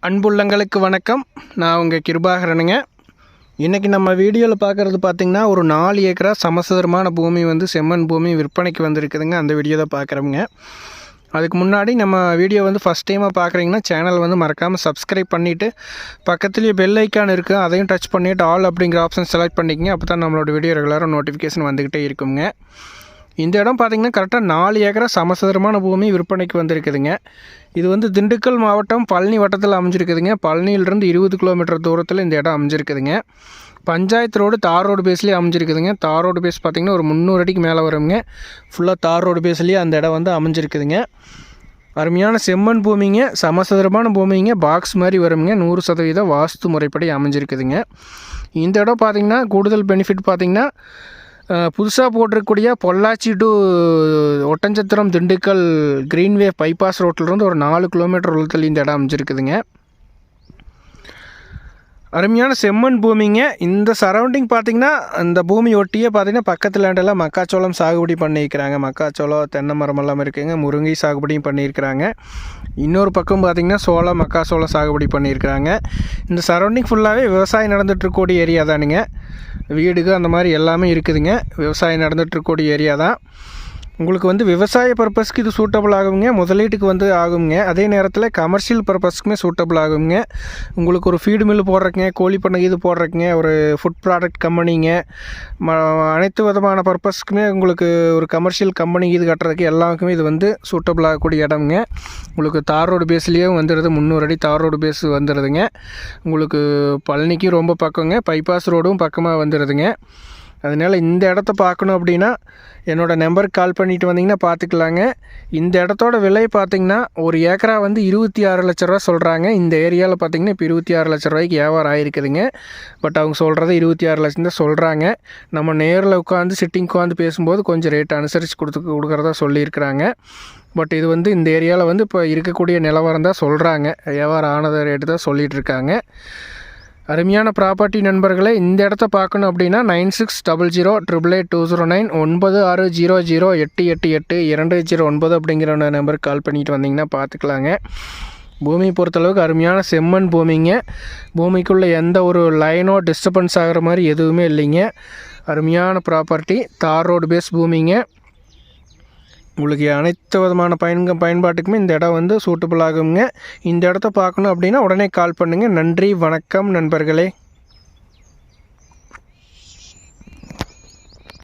அன்புள்ளங்களுக்கு வணக்கம். நான் உங்கள் கிருபாகரனுங்க. இன்றைக்கி நம்ம வீடியோவில் பார்க்குறது பார்த்திங்கன்னா ஒரு 4 ஏக்கரா சமசதுரமான பூமி செம்மண் பூமி விற்பனைக்கு வந்திருக்குதுங்க. அந்த வீடியோ தான் பார்க்குறோங்க. அதுக்கு முன்னாடி நம்ம வீடியோ ஃபஸ்ட் டைமாக பார்க்குறீங்கன்னா சேனல் மறக்காமல் சப்ஸ்கிரைப் பண்ணிவிட்டு பக்கத்துலேயே பெல் ஐக்கான் இருக்குது, அதையும் டச் பண்ணிவிட்டு ஆல் அப்படிங்கிற ஆப்ஷன் செலக்ட் பண்ணிக்கங்க. அப்போ தான் நம்மளோட வீடியோ ரெகுலராக நோட்டிஃபிகேஷன் வந்துக்கிட்டே இருக்குங்க. இந்த இடம் பார்த்திங்கன்னா கரெக்டாக 4 ஏக்கரா சமசதுரமான பூமி விற்பனைக்கு வந்திருக்குதுங்க. இது திண்டுக்கல் மாவட்டம் பழனி வட்டத்தில் அமைஞ்சிருக்குதுங்க. பழனியிலிருந்து 20 கிலோமீட்டர் தூரத்தில் இந்த இடம் அமைஞ்சிருக்குதுங்க. பஞ்சாயத்து ரோடு தார் ரோடு பேஸ்லேயே அமைஞ்சிருக்குதுங்க. தார் ரோடு பேஸ் பார்த்திங்கன்னா ஒரு 300 அடிக்கு மேலே வருங்க. ஃபுல்லாக தார் ரோடு பேஸ்லேயே அந்த இடம் அமைஞ்சிருக்குதுங்க. அருமையான செம்மண் பூமிங்க, சமசதுரமான பூமிங்க, பாக்ஸ் மாதிரி வருங்க. 100% வாஸ்து முறைப்படி அமைஞ்சிருக்குதுங்க. இந்த இடம் பார்த்திங்கன்னா கூடுதல் பெனிஃபிட் பார்த்திங்கன்னா புதுசாக போட்டிருக்கக்கூடிய Pollachi to Oddanchatram Dindigul greenway bypass ரோட்டிலிருந்து ஒரு 4 கிலோமீட்டர் உள்ள இந்த இடம் அமைஞ்சிருக்குதுங்க. அருமையான செம்மண் பூமிங்க. இந்த சரௌண்டிங் பார்த்திங்கன்னா இந்த பூமி ஒட்டியே பார்த்திங்கன்னா பக்கத்து லேண்டெல்லாம் மக்காச்சோளம் சாகுபடி பண்ணியிருக்கிறாங்க. மக்காச்சோளம், தென்னை மரமெல்லாம் இருக்குதுங்க. முருங்கை சாகுபடியும் பண்ணியிருக்கிறாங்க. இன்னொரு பக்கம் பார்த்திங்கன்னா சோளம், மக்காச்சோளம் சாகுபடி பண்ணியிருக்கிறாங்க. இந்த சரௌண்டிங் ஃபுல்லாகவே விவசாயம் நடந்துகிட்ருக்கக்கூடிய ஏரியா தானுங்க. வீடுக்கு அந்த மாதிரி எல்லாமே இருக்குதுங்க. விவசாயம் ஏரியா தான். உங்களுக்கு விவசாய பர்பஸ்க்கு இது சூட்டபிள் ஆகுங்க. முதலீட்டுக்கு ஆகுங்க. அதே நேரத்தில் கமர்ஷியல் பர்பஸ்க்குமே சூட்டபிள் ஆகுங்க. உங்களுக்கு ஒரு ஃபீடு மில்லு போடுறக்குங்க, கோழி பண்ணை இது போடுறக்குங்க, ஒரு ஃபுட் ப்ராடக்ட் கம்பெனிங்க, அனைத்து விதமான பர்பஸ்க்குமே உங்களுக்கு ஒரு கமர்ஷியல் கம்பெனி இது கட்டுறதுக்கு எல்லாருக்குமே இது சூட்டபிள் ஆகக்கூடிய இடம்ங்க. உங்களுக்கு தார் ரோடு பேஸ்லேயே வந்துடுது. 300 அடி தார் ரோடு பேஸ் வந்துடுதுங்க. உங்களுக்கு பழனிக்கு ரொம்ப பக்கங்க, பைபாஸ் ரோடும் பக்கமாக வந்துடுதுங்க. அதனால் இந்த இடத்த பார்க்கணும் அப்படின்னா என்னோடய நம்பருக்கு கால் பண்ணிவிட்டு வந்தீங்கன்னா பார்த்துக்கலாங்க. இந்த இடத்தோட விலை பார்த்திங்கன்னா ஒரு ஏக்கரா 26 லட்ச ரூபா சொல்கிறாங்க. இந்த ஏரியாவில் பார்த்திங்கன்னா இப்போ 26 லட்ச ரூபாய்க்கு வியாபாரம் ஆகிருக்குதுங்க. பட் அவங்க சொல்கிறது 26 லட்சம் தான் சொல்கிறாங்க. நம்ம நேரில் சிட்டிங் உட்காந்து பேசும்போது கொஞ்சம் ரேட் அனுசரித்து கொடுக்குறதா சொல்லியிருக்கிறாங்க. பட் இது இந்த ஏரியாவில் இப்போ இருக்கக்கூடிய நிலவரம் தான் சொல்கிறாங்க. வியாபாரம் ஆனத ரேட்டு தான் சொல்லிகிட்ருக்காங்க. அருமையான ப்ராப்பர்ட்டி நண்பர்களே, இந்த இடத்த பார்க்கணும் அப்படின்னா 9600888209 9600888209 அப்படிங்கிற நம்பருக்கு கால் பண்ணிட்டு வந்தீங்கன்னா பார்த்துக்கலாங்க. பூமியை பொறுத்தளவுக்கு அருமையான செம்மண் பூமிங்க. பூமிக்குள்ளே எந்த ஒரு லைனோ டிஸ்டர்பன்ஸ் ஆகிற மாதிரி எதுவுமே இல்லைங்க. அருமையான ப்ராப்பர்ட்டி, தார் ரோடு பேஸ் பூமிங்க. உங்களுக்கு அனைத்து விதமான பயன்பாட்டுக்குமே இந்த இடம் சூட்டபிள் ஆகுங்க. இந்த இடத்த பார்க்கணும் அப்படின்னா உடனே கால் பண்ணுங்கள். நன்றி, வணக்கம் நண்பர்களே.